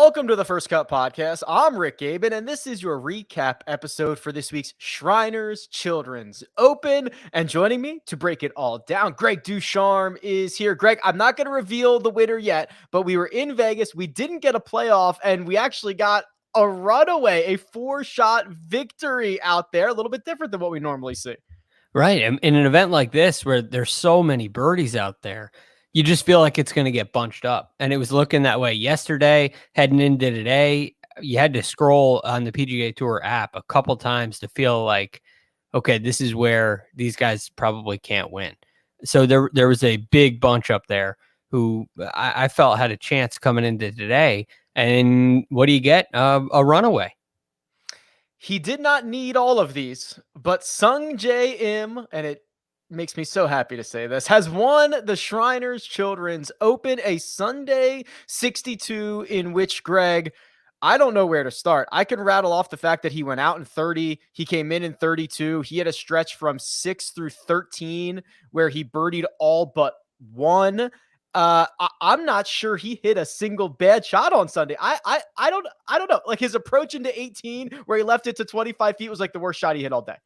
Welcome to the First Cut Podcast. I'm Rick Gehman, and this is your recap episode for this week's Shriners Children's Open. And joining me to break it all down, Greg DuCharme is here. Greg, I'm not going to reveal the winner yet, but we were in Vegas. We didn't get a playoff, and we actually got a runaway, a 4-shot victory out there. A little bit different than what we normally see. Right. In an event like this, where there's so many birdies out there, you just feel like it's going to get bunched up. And it was looking that way yesterday, heading into today. You had to scroll on the PGA Tour app a couple times to feel like, okay, this is where these guys probably can't win. So there was a big bunch up there who I felt had a chance coming into today. And what do you get? A runaway. He did not need all of these, but Sungjae Im, and it makes me so happy to say this, has won the Shriners Children's Open, a Sunday 62 in which, Greg, I don't know where to start. I can rattle off the fact that he went out in 30. He came in 32. He had a stretch from 6 through 13 where he birdied all but one. I'm not sure he hit a single bad shot on Sunday. I don't know. Like his approach into 18, where he left it to 25 feet, was like the worst shot he hit all day.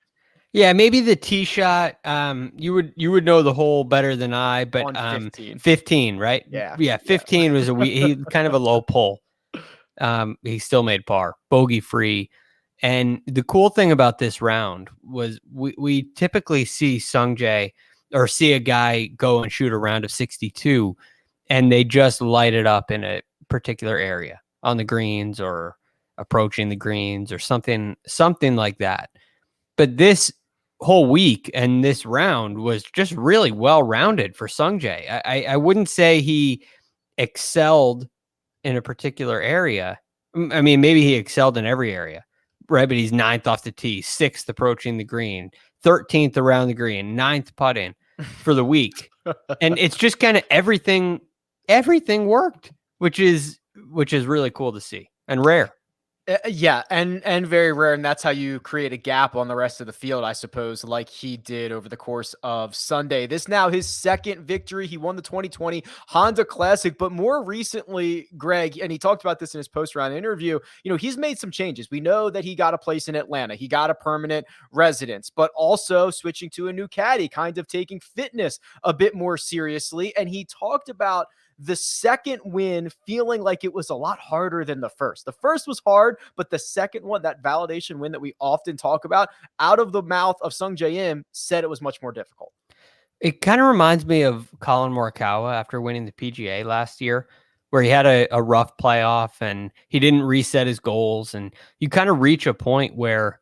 Yeah, maybe the tee shot. You would know the hole better than I, but 15, right? Yeah. 15 was he kind of a low pull. He still made par, bogey free. And the cool thing about this round was we typically see Sungjae or see a guy go and shoot a round of 62 and they just light it up in a particular area on the greens or approaching the greens or something like that. But this whole week and this round was just really well-rounded for Sungjae. I wouldn't say he excelled in a particular area. I mean, maybe he excelled in every area, right? But he's 9th off the tee, 6th approaching the green, 13th around the green, 9th putting for the week. And it's just kind of everything worked, which is really cool to see and rare. Yeah, and very rare, and that's how you create a gap on the rest of the field, I suppose, like he did over the course of Sunday. This now his second victory. He won the 2020 Honda Classic, but more recently, Greg, and he talked about this in his post-round interview, he's made some changes. We know that he got a place in Atlanta. He got a permanent residence, but also switching to a new caddy, kind of taking fitness a bit more seriously, and he talked about the second win feeling like it was a lot harder than the first. The first was hard, but the second one, that validation win that we often talk about, out of the mouth of Sungjae Im, said it was much more difficult. It kind of reminds me of Collin Morikawa after winning the PGA last year, where he had a rough playoff and he didn't reset his goals. And you kind of reach a point where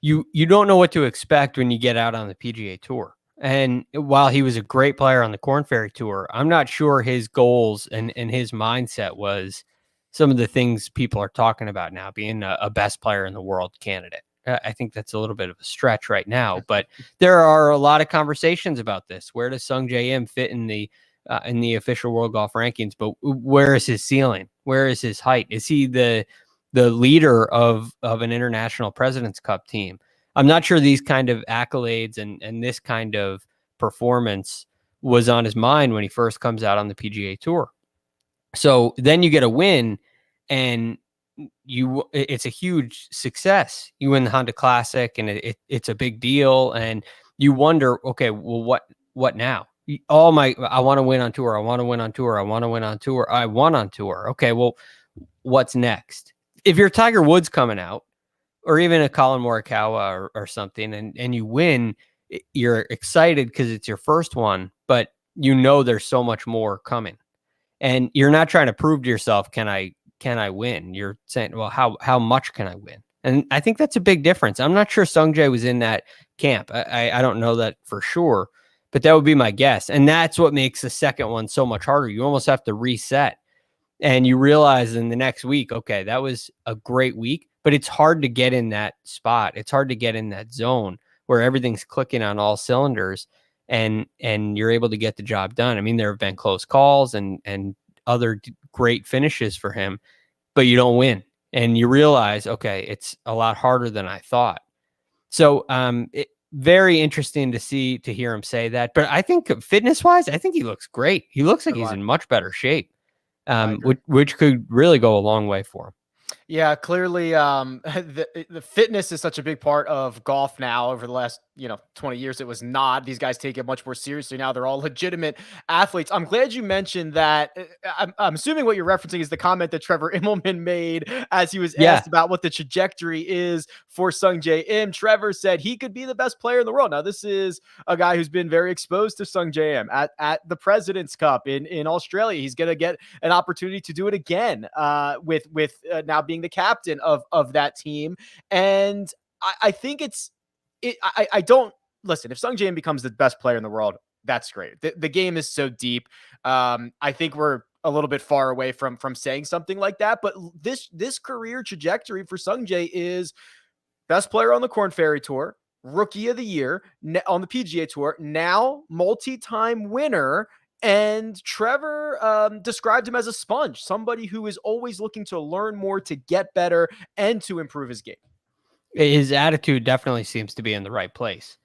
you don't know what to expect when you get out on the PGA Tour. And while he was a great player on the Korn Ferry Tour, I'm not sure his goals and his mindset was some of the things people are talking about now, being a best player in the world candidate. I think that's a little bit of a stretch right now, but there are a lot of conversations about this. Where does Sungjae Im fit in the official World Golf Rankings? But where is his ceiling? Where is his height? Is he the leader of an International President's Cup team? I'm not sure these kind of accolades and this kind of performance was on his mind when he first comes out on the PGA Tour. So then you get a win and it's a huge success. You win the Honda Classic and it's a big deal. And you wonder, okay, well, what now? I want to win on tour. I want to win on tour. I want to win on tour. I won on tour. Okay, well, what's next? If you're Tiger Woods coming out, or even a Collin Morikawa or something, and you win, you're excited because it's your first one, but there's so much more coming. And you're not trying to prove to yourself, can I win? You're saying, well, how much can I win? And I think that's a big difference. I'm not sure Sungjae was in that camp. I don't know that for sure, but that would be my guess. And that's what makes the second one so much harder. You almost have to reset. And you realize in the next week, okay, that was a great week, but it's hard to get in that spot. It's hard to get in that zone where everything's clicking on all cylinders and you're able to get the job done. I mean, there have been close calls and other great finishes for him, but you don't win. And you realize, okay, it's a lot harder than I thought. So very interesting to hear him say that. But I think fitness-wise, I think he looks great. He looks like he's in much better shape. I agree. which could really go a long way for him. Yeah, clearly, the fitness is such a big part of golf now. Over the last 20 years, it was not. These guys take it much more seriously now. They're all legitimate athletes. I'm glad you mentioned that. I'm assuming what you're referencing is the comment that Trevor Immelman made as he was Yeah, asked about what the trajectory is for Sungjae Im. Trevor said he could be the best player in the world. Now, this is a guy who's been very exposed to Sungjae Im at the President's Cup in Australia. He's going to get an opportunity to do it again with now being the captain of that team. And I think I don't listen. If Sungjae Im becomes the best player in the world, that's great. The game is so deep. I think we're a little bit far away from saying something like that. But this career trajectory for Sungjae is best player on the Korn Ferry Tour, rookie of the year on the PGA Tour, now multi-time winner. And Trevor described him as a sponge, somebody who is always looking to learn more, to get better, and to improve his game. his attitude definitely seems to be in the right place,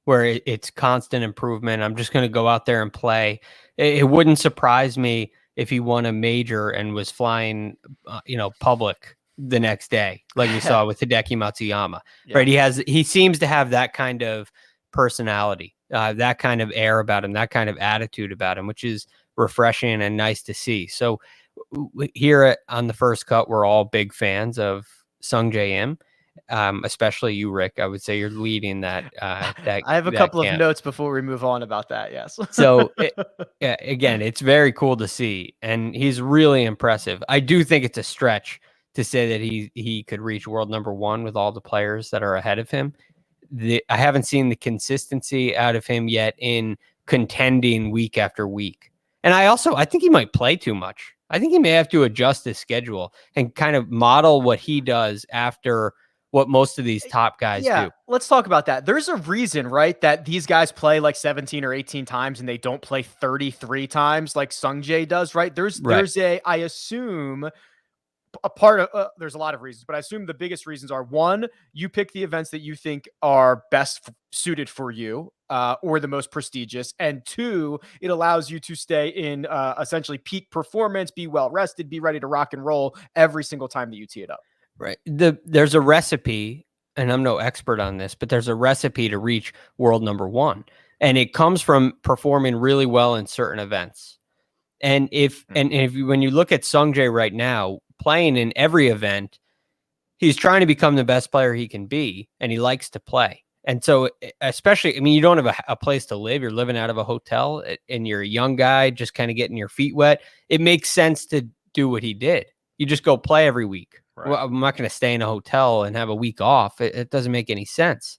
where it's constant improvement. I'm just going to go out there and play. It wouldn't surprise me if he won a major and was flying, public the next day, like we saw with Hideki Matsuyama. Yeah. Right? He seems to have that kind of personality, that kind of air about him, that kind of attitude about him, which is refreshing and nice to see. So here on the First Cut, we're all big fans of Sungjae Im. Especially you, Rick. I would say you're leading that. I have a that couple of camp. notes before we move on about that. Yes. So again, it's very cool to see, and he's really impressive. I do think it's a stretch to say that he could reach world number one with all the players that are ahead of him. I haven't seen the consistency out of him yet in contending week after week. And I think he might play too much. I think he may have to adjust his schedule and kind of model what he does after what most of these top guys do. Let's talk about that. There's a reason, right, that these guys play like 17 or 18 times and they don't play 33 times like Sungjae does, right? There's I assume a part of there's a lot of reasons, but I assume the biggest reasons are: one, you pick the events that you think are best suited for you, or the most prestigious, and two, it allows you to stay in essentially peak performance, be well rested, be ready to rock and roll every single time that you tee it up. Right. There's a recipe, and I'm no expert on this, but there's a recipe to reach world number one, and it comes from performing really well in certain events. And if when you look at Sungjae right now, playing in every event, he's trying to become the best player he can be, and he likes to play. And so, especially, I mean, you don't have a place to live. You're living out of a hotel, and you're a young guy just kind of getting your feet wet. It makes sense to do what he did. You just go play every week. Right. Well, I'm not going to stay in a hotel and have a week off. It doesn't make any sense.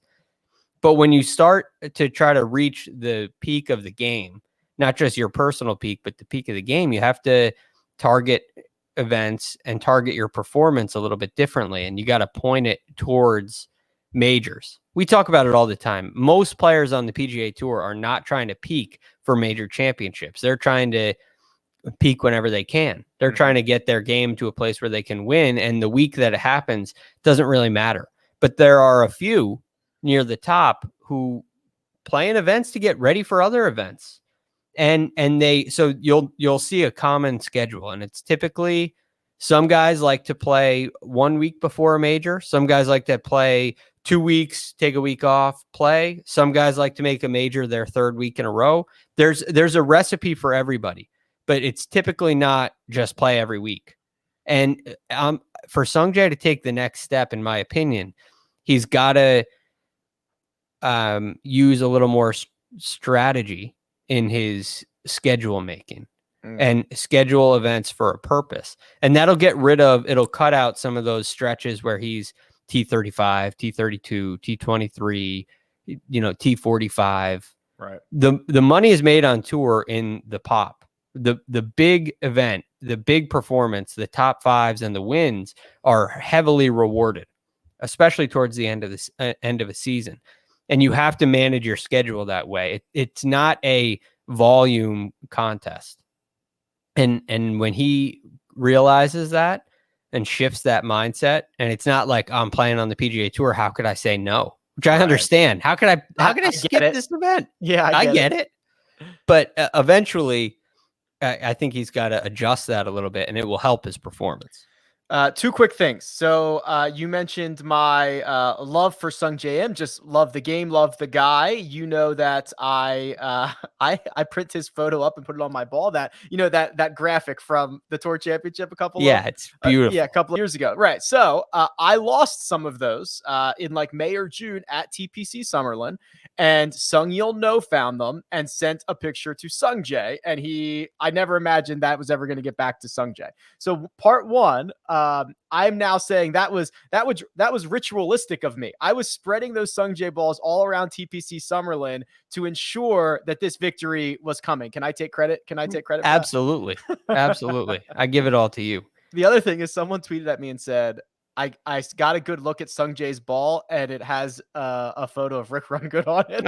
But when you start to try to reach the peak of the game, not just your personal peak, but the peak of the game, you have to target events and target your performance a little bit differently. And you got to point it towards majors. We talk about it all the time. Most players on the PGA Tour are not trying to peak for major championships. They're trying to peak whenever they can. They're trying to get their game to a place where they can win. And the week that it happens doesn't really matter. But there are a few near the top who play in events to get ready for other events. And so you'll see a common schedule, and it's typically some guys like to play 1 week before a major. Some guys like to play 2 weeks, take a week off, play. Some guys like to make a major their third week in a row. There's a recipe for everybody, but it's typically not just play every week. And for Sungjae to take the next step, in my opinion, he's got to use a little more strategy in his schedule making and schedule events for a purpose. And that'll it'll cut out some of those stretches where he's T35, T32, T23, T45. Right. The money is made on tour in the pop. The big event, the big performance, the top fives and the wins are heavily rewarded, especially towards the end of a season. And you have to manage your schedule that way. It's not a volume contest. And when he realizes that and shifts that mindset, and it's not like I'm playing on the PGA Tour, how could I say no? Which I understand. How could I skip this event? Yeah, I get it. But eventually I think he's got to adjust that a little bit, and it will help his performance. Two quick things. So you mentioned my love for Sungjae Im. Just love the game, love the guy. You know that I print his photo up and put it on my ball. That that graphic from the Tour Championship It's beautiful. a couple of years ago, right? So I lost some of those in like May or June at TPC Summerlin, and Sung Yil No found them and sent a picture to Sungjae, and I never imagined that was ever going to get back to Sungjae. So part one, I'm now saying that was ritualistic of me. I was spreading those Sungjae balls all around TPC Summerlin to ensure that this victory was coming. Can I take credit? Can I take credit? Absolutely, absolutely. I give it all to you. The other thing is, someone tweeted at me and said, I got a good look at Sungjae's ball, and it has a photo of Rick Rungood on it.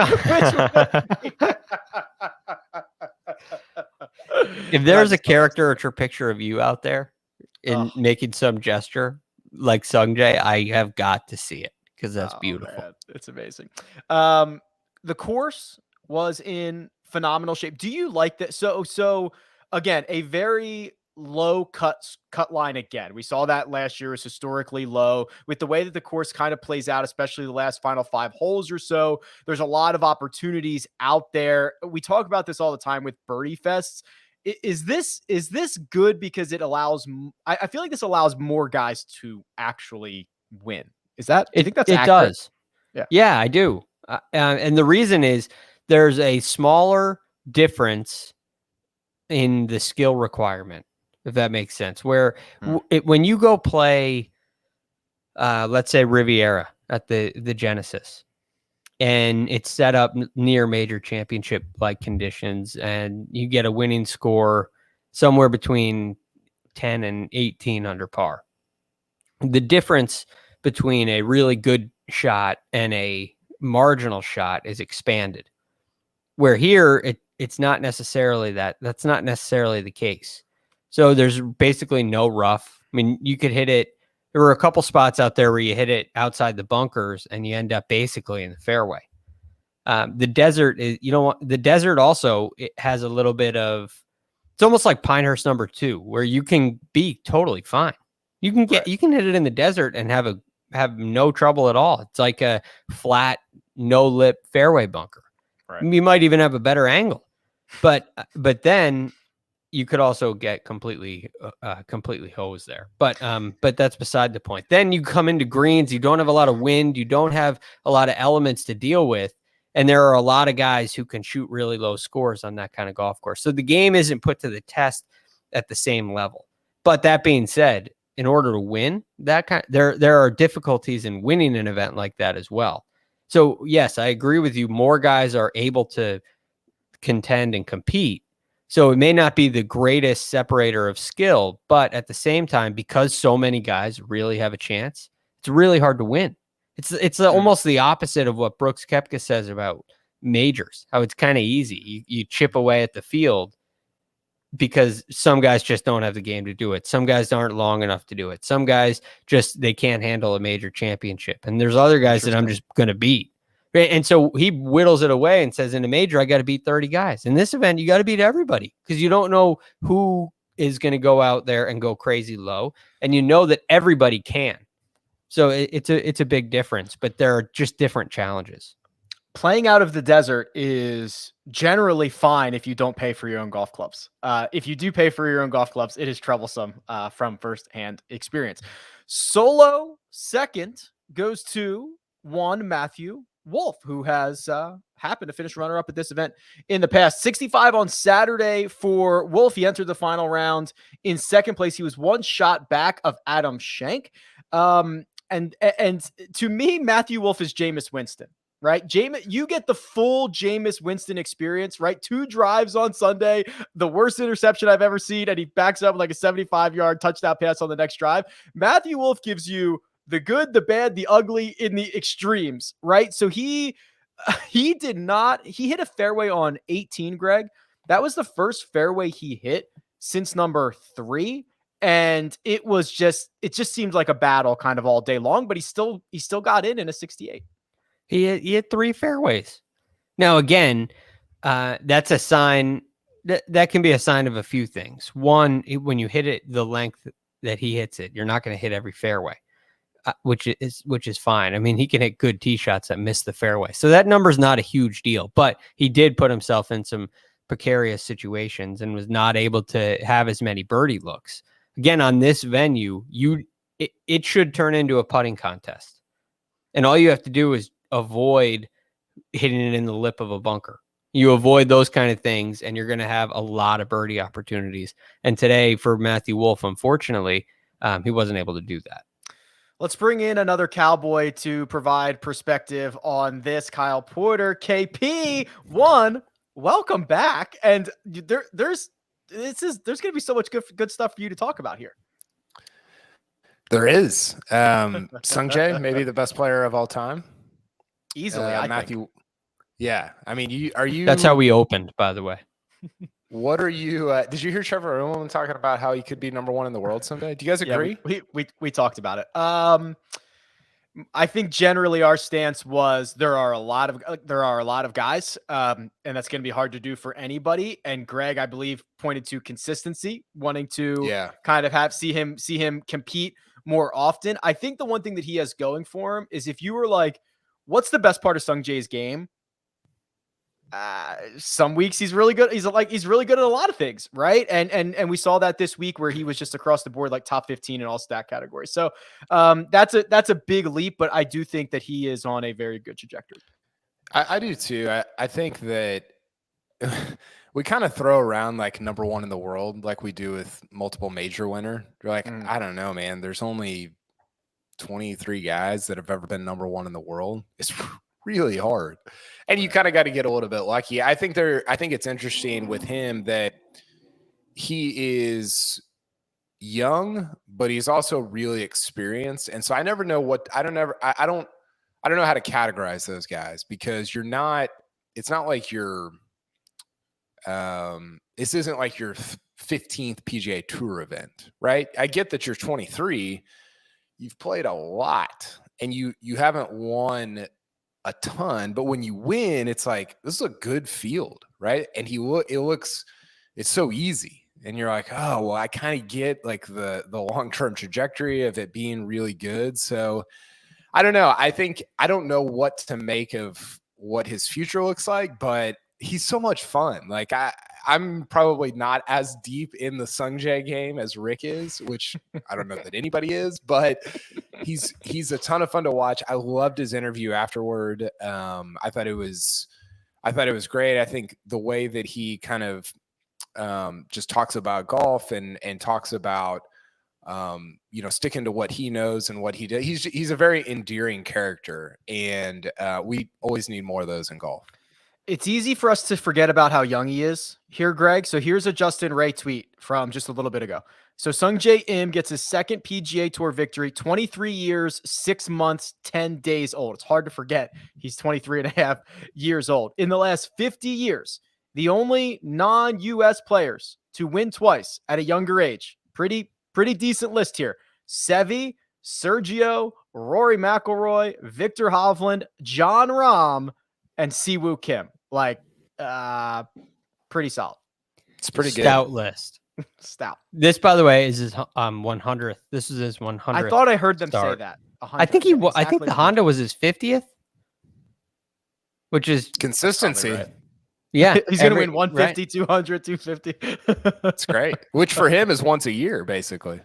If there's a caricature picture of you out there making some gesture like Sungjae, I have got to see it because that's beautiful. Man. It's amazing. The course was in phenomenal shape. Do you like that? So again, a very low cut line again. We saw that last year was historically low. With the way that the course kind of plays out, especially the last final 5 holes or so, there's a lot of opportunities out there. We talk about this all the time with birdie fests. Is this good because it allows? I feel like this allows more guys to actually win. Is that? Do you think that's it accurate? does? Yeah, I do. And the reason is there's a smaller difference in the skill requirement, if that makes sense. Where when you go play, let's say Riviera at the Genesis, and it's set up near major championship like conditions, and you get a winning score somewhere between 10 and 18 under par. The difference between a really good shot and a marginal shot is expanded. Where here, it's not necessarily that's not necessarily the case. So there's basically no rough. I mean, you could hit it. There were a couple spots out there where you hit it outside the bunkers and you end up basically in the fairway. The desert is, the desert also, it has a little bit of, it's almost like Pinehurst number 2, where you can be totally fine. You can hit it in the desert and have no trouble at all. It's like a flat, no lip fairway bunker. Right. You might even have a better angle, but then you could also get completely hosed there. But that's beside the point. Then you come into greens, you don't have a lot of wind, you don't have a lot of elements to deal with. And there are a lot of guys who can shoot really low scores on that kind of golf course. So the game isn't put to the test at the same level. But that being said, in order to win there are difficulties in winning an event like that as well. So yes, I agree with you. More guys are able to contend and compete. So it may not be the greatest separator of skill, but at the same time, because so many guys really have a chance, it's really hard to win. It's almost the opposite of what Brooks Koepka says about majors, how it's kind of easy. You chip away at the field because some guys just don't have the game to do it. Some guys aren't long enough to do it. Some guys they can't handle a major championship. And there's other guys that I'm just going to beat. And so he whittles it away and says, in a major, I got to beat 30 guys. In this event, you got to beat everybody because you don't know who is going to go out there and go crazy low. And you know that everybody can. So it's a big difference, but there are just different challenges. Playing out of the desert is generally fine if you don't pay for your own golf clubs. If you do pay for your own golf clubs, it is troublesome from firsthand experience. Solo second goes to one Matthew Wolff, who has happened to finish runner-up at this event in the past. 65 on Saturday for Wolff. He entered the final round in second place. He was one shot back of Adam Schenk. And to me, Matthew Wolff is Jameis Winston, right? You get the full Jameis Winston experience, right? 2 drives on Sunday, the worst interception I've ever seen, and he backs up with like a 75-yard touchdown pass on the next drive. Matthew Wolff gives you the good, the bad, the ugly in the extremes, right? So he hit a fairway on 18, Greg. That was the first fairway he hit since number 3. And it just seemed like a battle kind of all day long, but he still got in a 68. He hit 3 fairways. Now, again, that's a sign that can be a sign of a few things. One, when you hit it the length that he hits it, you're not going to hit every fairway, which is fine. I mean, he can hit good tee shots that miss the fairway, so that number's not a huge deal. But he did put himself in some precarious situations and was not able to have as many birdie looks. Again, on this venue, it should turn into a putting contest, and all you have to do is avoid hitting it in the lip of a bunker. You avoid those kind of things, and you're going to have a lot of birdie opportunities. And today, for Matthew Wolff, unfortunately, he wasn't able to do that. Let's bring in another Cowboy to provide perspective on this. Kyle Porter, KP1, welcome back. And there's going to be so much good stuff for you to talk about here. There is. Sungjae, maybe the best player of all time. Easily, I Matthew. think. Yeah, I mean, are you? That's how we opened, by the way. What are you? Did you hear Trevor Ullman talking about how he could be number one in the world someday? Do you guys agree? Yeah, we talked about it. I think generally our stance was there are a lot of guys, and that's going to be hard to do for anybody. And Greg, I believe, pointed to consistency, wanting to kind of see him compete more often. I think the one thing that he has going for him is if you were like, what's the best part of Sungjae's game? Some weeks he's really good. He's really good at a lot of things, right? And we saw that this week where he was just across the board, like top 15 in all stat categories. So that's a big leap, but I do think that he is on a very good trajectory. I do too. I think that we kind of throw around like number one in the world, like we do with multiple major winner. You're like, I don't know, man. There's only 23 guys that have ever been number one in the world. It's really hard. And you kind of got to get a little bit lucky. I think it's interesting with him that he is young, but he's also really experienced. And so I never know I don't know how to categorize those guys, because it's not like this isn't like your 15th PGA Tour event, right? I get that you're 23, you've played a lot, and you haven't won a ton, but when you win, it's like, this is a good field, right? And it's so easy. And you're like, oh, well, I kind of get like the long-term trajectory of it being really good. So I don't know. I don't know what to make of what his future looks like, but he's so much fun. Like I'm probably not as deep in the Sungjae game as Rick is, which I don't know that anybody is, but he's a ton of fun to watch. I loved his interview afterward. I thought it was great. I think the way that he kind of just talks about golf and talks about sticking to what he knows and what he did. He's a very endearing character, and we always need more of those in golf. It's easy for us to forget about how young he is here, Greg. So here's a Justin Ray tweet from just a little bit ago. So Sungjae Im gets his second PGA Tour victory, 23 years, 6 months, 10 days old. It's hard to forget he's 23 and a half years old. In the last 50 years, the only non-U.S. players to win twice at a younger age. Pretty decent list here. Seve, Sergio, Rory McIlroy, Victor Hovland, John Rahm, and Siwoo Kim. Like, pretty solid. It's pretty good. Stout list. Stout. This, by the way, is his 100th. This is his 100th. I thought I heard them start. say that. I think I think the Honda was his 50th, which is consistency. Right. Yeah, he's going to win 150, right? 200, 250. That's great. Which for him is once a year, basically.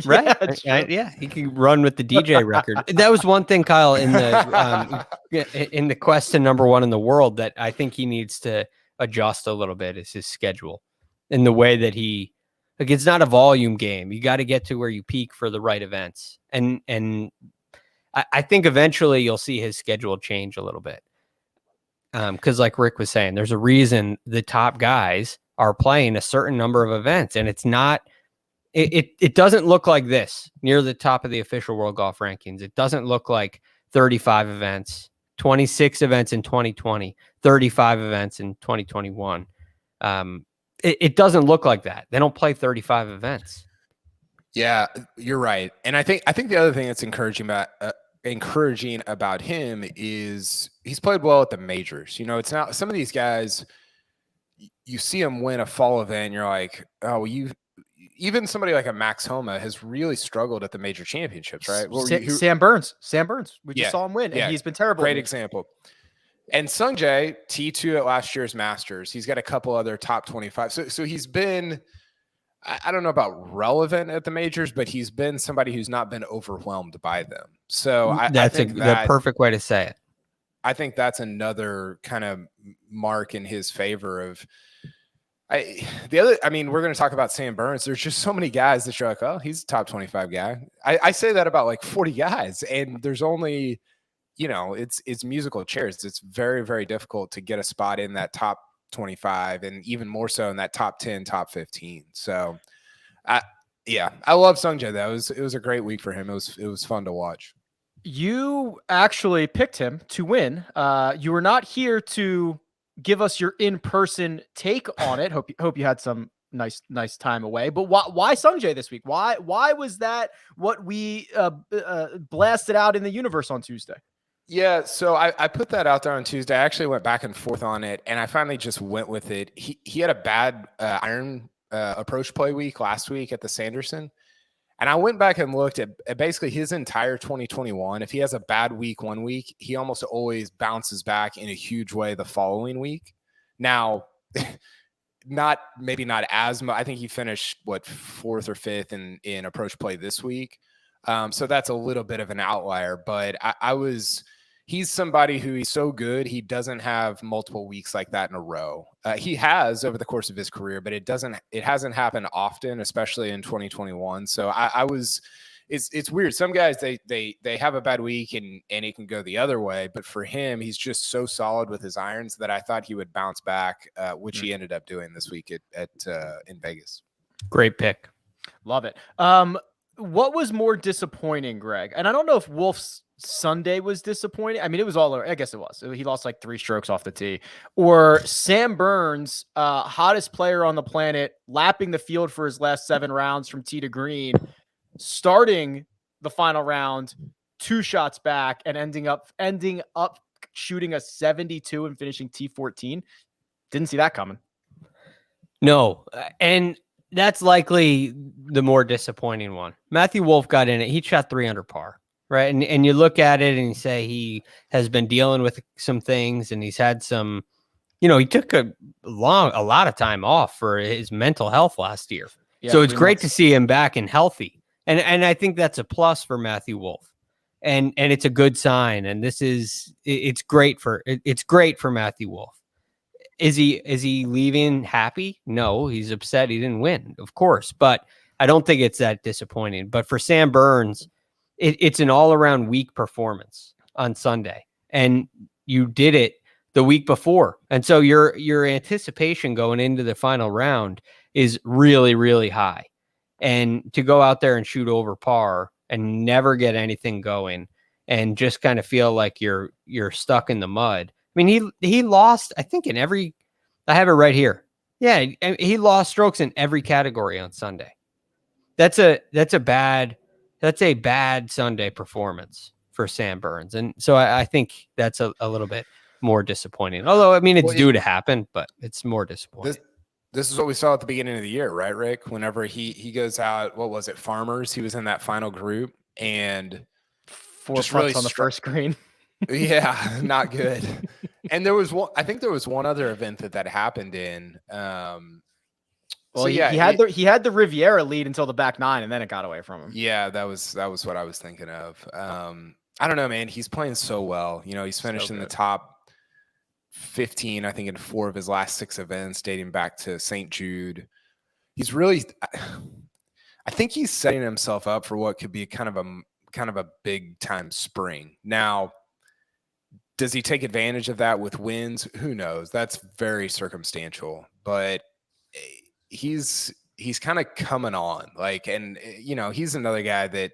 Right. Yeah, he can run with the DJ record. That was one thing, Kyle, in the quest to number one in the world that I think he needs to adjust a little bit is his schedule and the way that it's not a volume game. You got to get to where you peak for the right events. And I think eventually you'll see his schedule change a little bit. Because like Rick was saying, there's a reason the top guys are playing a certain number of events, and it's not. It doesn't look like this near the top of the official World Golf Rankings. It doesn't look like 35 events, 26 events in 2020, 35 events in 2021. It doesn't look like that. They don't play 35 events. Yeah, you're right. And I think the other thing that's encouraging about him is he's played well at the majors. It's not some of these guys. you see him win a fall event, and you're like, oh, well, even somebody like a Max Homa has really struggled at the major championships, right? Sam Burns. We just Yeah, saw him win, and yeah, he's been terrible. Great example. And Sungjae, T2 at last year's Masters. He's got a couple other top 25. So he's been, I don't know about relevant at the majors, but he's been somebody who's not been overwhelmed by them. So I think the perfect way to say it. I think that's another kind of mark in his favor of we're going to talk about Sam Burns. There's just so many guys that you're like, oh, he's a top 25 guy. I say that about like 40 guys, and there's only, it's musical chairs. It's very, very difficult to get a spot in that top 25, and even more so in that top 10, top 15. So I love Sungjae though. It was a great week for him. It was fun to watch. You actually picked him to win. You were not here to give us your in-person take on it. Hope you had some nice time away. But why Sungjae this week? Why was that what we blasted out in the universe on Tuesday? Yeah, so I put that out there on Tuesday. I actually went back and forth on it, and I finally just went with it. He had a bad iron approach play week last week at the Sanderson. And I went back and looked at basically his entire 2021. If he has a bad week one week, he almost always bounces back in a huge way the following week. Now, maybe not as much. I think he finished, 4th or 5th in approach play this week. So that's a little bit of an outlier. But he's somebody who he's so good, he doesn't have multiple weeks like that in a row. He has over the course of his career, but it hasn't happened often, especially in 2021. So it's weird. Some guys, they have a bad week and it can go the other way. But for him, he's just so solid with his irons that I thought he would bounce back, which he ended up doing this week in Vegas. Great pick. Love it. What was more disappointing, Greg? And I don't know if Wolff's Sunday was disappointing. I mean, it was all over. I guess it was. He lost like 3 strokes off the tee. Or Sam Burns, hottest player on the planet, lapping the field for his last 7 rounds from tee to green, starting the final round 2 shots back and ending up shooting a 72 and finishing T14. Didn't see that coming. No, and that's likely the more disappointing one. Matthew Wolff got in it. He shot 3 under par. Right. And you look at it and you say he has been dealing with some things, and he's had some, he took a lot of time off for his mental health last year. Yeah, so it's great to see him back and healthy. And I think that's a plus for Matthew Wolff. And it's a good sign. And it's great for Matthew Wolff. Is he leaving happy? No, he's upset he didn't win, of course. But I don't think it's that disappointing. But for Sam Burns, it's an all-around weak performance on Sunday, and you did it the week before. And so your anticipation going into the final round is really, really high. And to go out there and shoot over par and never get anything going and just kind of feel like you're stuck in the mud. I mean, he lost, I think, in every – I have it right here. Yeah, he lost strokes in every category on Sunday. That's a bad Sunday performance for Sam Burns. And so I think that's a little bit more disappointing. Although, I mean, it's due to happen, but it's more disappointing. This is what we saw at the beginning of the year, right, Rick? Whenever he goes out, what was it, Farmers? He was in that final group and 4 putts really on the first green. Yeah, not good. And there was one other event that happened in. Well, he had the Riviera lead until the back 9, and then it got away from him. Yeah, that was what I was thinking of. I don't know, man. He's playing so well. He's finished in the top 15, I think, in 4 of his last 6 events, dating back to St. Jude. He's really, I think he's setting himself up for what could be kind of a big time spring. Now, does he take advantage of that with wins? Who knows? That's very circumstantial, but he's kind of coming on, and he's another guy that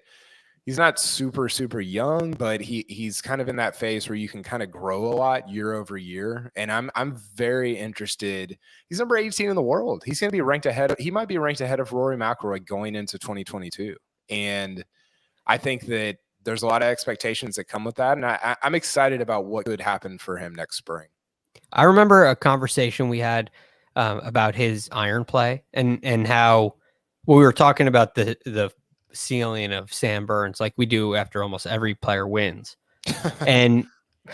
he's not super, super young, but he's kind of in that phase where you can kind of grow a lot year over year. And I'm very interested. He's number 18 in the world. He's going to be ranked ahead. He might be ranked ahead of Rory McIlroy going into 2022. And I think that there's a lot of expectations that come with that. And I'm excited about what could happen for him next spring. I remember a conversation we had about his iron play and how we were talking about the ceiling of Sam Burns, like we do after almost every player wins. And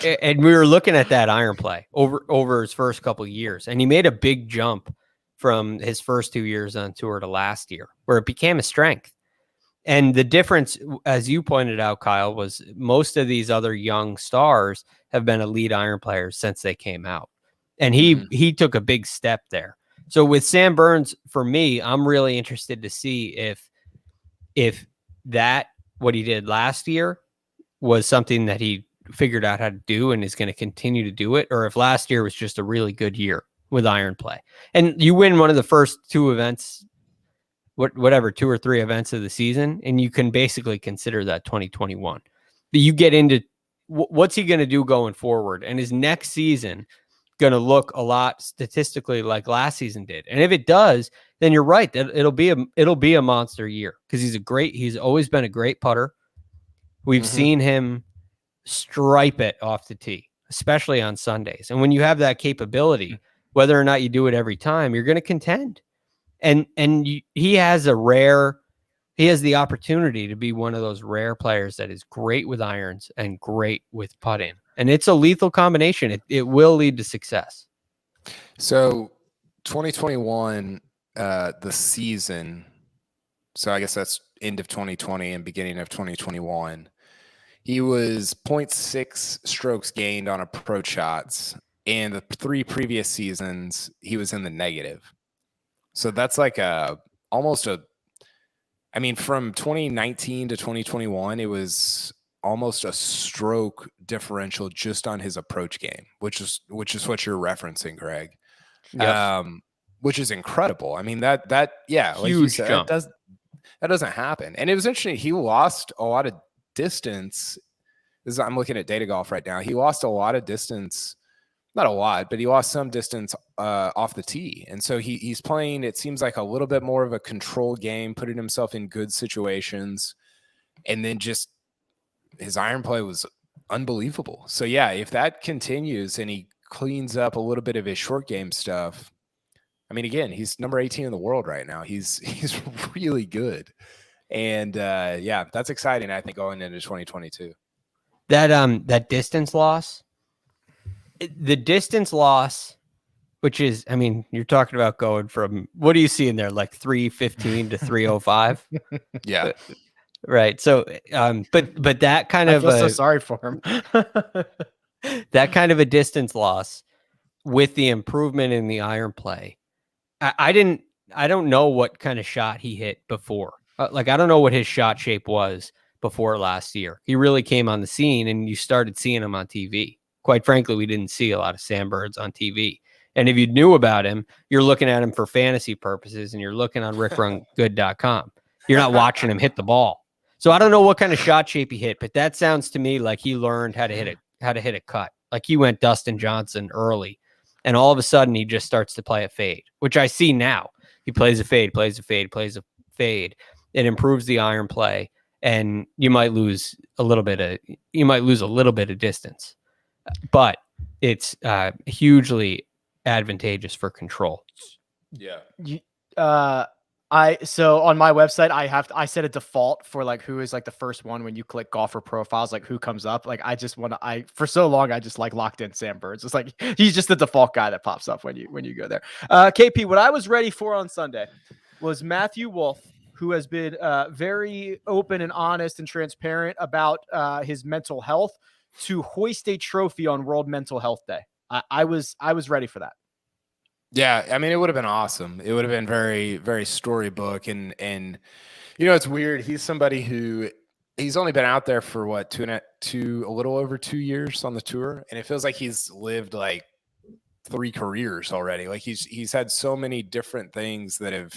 we were looking at that iron play over his first couple of years, and he made a big jump from his first 2 years on tour to last year, where it became a strength. And the difference, as you pointed out, Kyle, was most of these other young stars have been elite iron players since they came out, and he took a big step there. So with Sam Burns, for me, I'm really interested to see if that what he did last year was something that he figured out how to do and is going to continue to do it, or if last year was just a really good year with iron play. And you win one of the first two events, whatever, 2 or 3 events of the season, and you can basically consider that 2021. But you get into what's he going to do going forward, and is next season going to look a lot statistically like last season did? And if it does, then you're right, that it'll be a monster year, because he's always been a great putter. We've seen him stripe it off the tee, especially on Sundays. And when you have that capability, whether or not you do it every time, you're going to contend. And he has the opportunity to be one of those rare players that is great with irons and great with putting. And it's a lethal combination. It will lead to success. So 2021, the season, so I guess that's end of 2020 and beginning of 2021, he was 0.6 strokes gained on approach shots. And the 3 previous seasons, he was in the negative. So that's like from 2019 to 2021, it was almost a stroke differential just on his approach game, which is what you're referencing, Greg. Yep. Which is incredible. I mean, that yeah, huge like you said, jump. That doesn't happen. And it was interesting. He lost a lot of distance. I'm looking at Data Golf right now. He lost a lot of distance. Not a lot, but he lost some distance off the tee. And so he's playing, it seems like, a little bit more of a control game, putting himself in good situations. And then just his iron play was unbelievable. So, yeah, if that continues and he cleans up a little bit of his short game stuff, I mean, again, he's number 18 in the world right now. He's really good. And, yeah, that's exciting, I think, going into 2022. That distance loss, which is, I mean, you're talking about going from, what do you see in there, like 315 to 305? Yeah. Right. So, but that kind of I feel so sorry for him. that kind of a distance loss with the improvement in the iron play. I don't know what kind of shot he hit before. I don't know what his shot shape was before last year. He really came on the scene and you started seeing him on TV. Quite frankly, we didn't see a lot of Sam Burns on TV. And if you knew about him, you're looking at him for fantasy purposes and you're looking on rickrungood.com. You're not watching him hit the ball. So I don't know what kind of shot shape he hit, but that sounds to me like he learned how to hit a cut. Like he went Dustin Johnson early, and all of a sudden he just starts to play a fade, which I see now. He plays a fade, plays a fade, plays a fade. It improves the iron play, and you might lose a little bit of distance, but it's hugely advantageous for control. Yeah. So on my website, I set a default for like who is like the first one when you click golfer profiles, like who comes up. Like for so long I just like locked in Sam Burns. It's like he's just the default guy that pops up when you go there. KP, what I was ready for on Sunday was Matthew Wolff, who has been very open and honest and transparent about his mental health, to hoist a trophy on World Mental Health Day. I was ready for that. Yeah, I mean, it would have been awesome. It would have been very, very storybook. And it's weird. He's somebody who he's only been out there for what, a little over 2 years on the tour, and it feels like he's lived like 3 careers already. Like he's had so many different things that have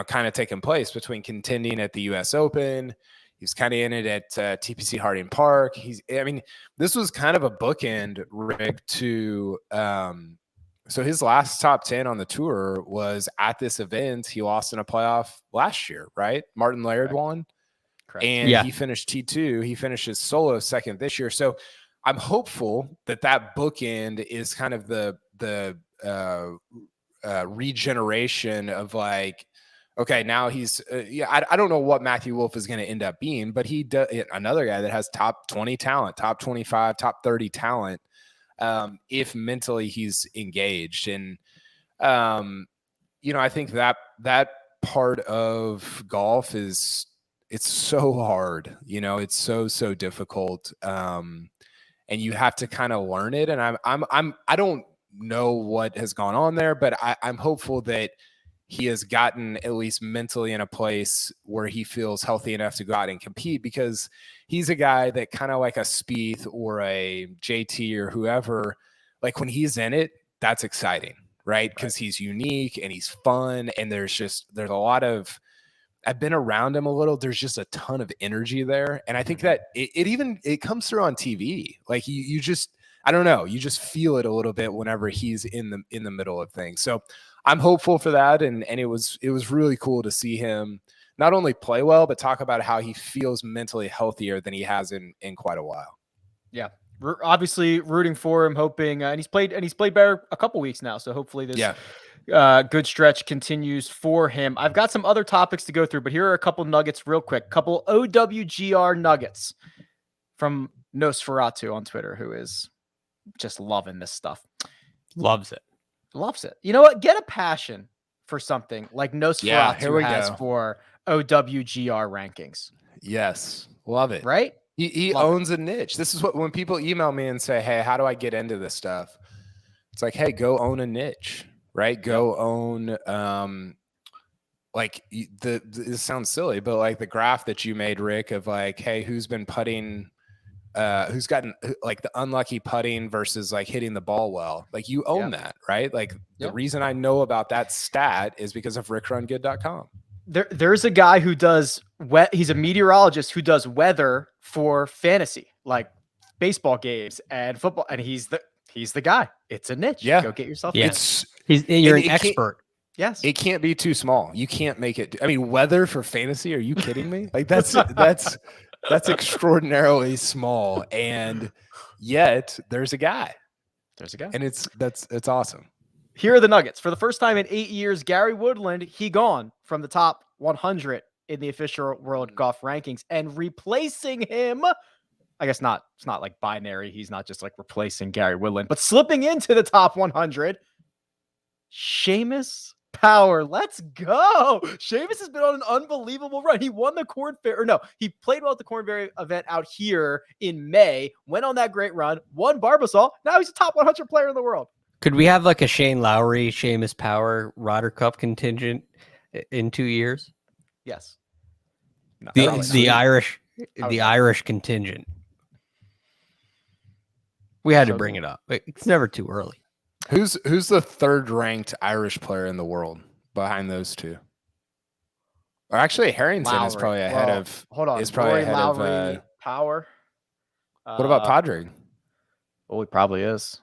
kind of taken place between contending at the U.S. Open. He's kind of in it at TPC Harding Park. This was kind of a bookend, Rick, to so his last top 10 on the tour was at this event. He lost in a playoff last year, right? Martin Laird won. Correct. And he finished T2. He finished his solo second this year. So I'm hopeful that bookend is kind of the regeneration of like, okay, now he's I don't know what Matthew Wolff is going to end up being, but another guy that has top 20 talent, top 25, top 30 talent, if mentally he's engaged. And I think that part of golf it's so hard, it's so difficult, and you have to kind of learn it. And I don't know what has gone on there, but I'm hopeful that he has gotten at least mentally in a place where he feels healthy enough to go out and compete, because he's a guy that kind of like a Spieth or a JT or whoever, like when he's in it, that's exciting, right? Because he's unique and he's fun, and there's a lot of, I've been around him a little, there's just a ton of energy there. And I think that it comes through on TV. Like you just, I don't know, you just feel it a little bit whenever he's in the middle of things. So I'm hopeful for that. And it was really cool to see him not only play well, but talk about how he feels mentally healthier than he has in quite a while. Yeah. We're obviously rooting for him, hoping, and he's played better a couple weeks now. So hopefully this good stretch continues for him. I've got some other topics to go through, but here are a couple nuggets real quick. Couple OWGR nuggets from Nosferatu on Twitter, who is just loving this stuff. Loves it. You know what? Get a passion for something like Nosferatu has go. for OWGR rankings. Yes. Love it. Right? He owns a niche. This is what, when people email me and say, hey, how do I get into this stuff? It's like, hey, go own a niche, right? Go own, like this sounds silly, but like the graph that you made, Rick, of like, hey, who's been putting, who's gotten like the unlucky putting versus like hitting the ball well. Like you own that, right? Like the reason I know about that stat is because of rickrungood.com. There's a guy who does he's a meteorologist who does weather for fantasy, like baseball games and football, and he's the guy. It's a niche. Yeah. Go get yourself. You're an expert. Yes. It can't be too small. You can't make it. I mean, weather for fantasy. Are you kidding me? Like that's extraordinarily small. And yet there's a guy. And it's awesome. Here are the nuggets. For the first time in 8 years, Gary Woodland, he gone from the top 100 in the official world golf rankings, and replacing him, I guess not, it's not like binary. He's not just like replacing Gary Woodland, but slipping into the top 100. Seamus Power. Let's go. Seamus has been on an unbelievable run. He won the Corn Fair, or no, he played well at the Corn Ferry event out here in May, went on that great run, won Barbasol. Now he's a top 100 player in the world. Could we have like a Shane Lowry, Seamus Power, Ryder Cup contingent in 2 years? Yes. No, the Irish contingent. We had to bring it up. It's never too early. Who's the third ranked Irish player in the world behind those two? Or actually, Harrington is probably ahead of. Hold on. Is probably ahead Lowry, of Power. What about Padraig? Oh, he probably is.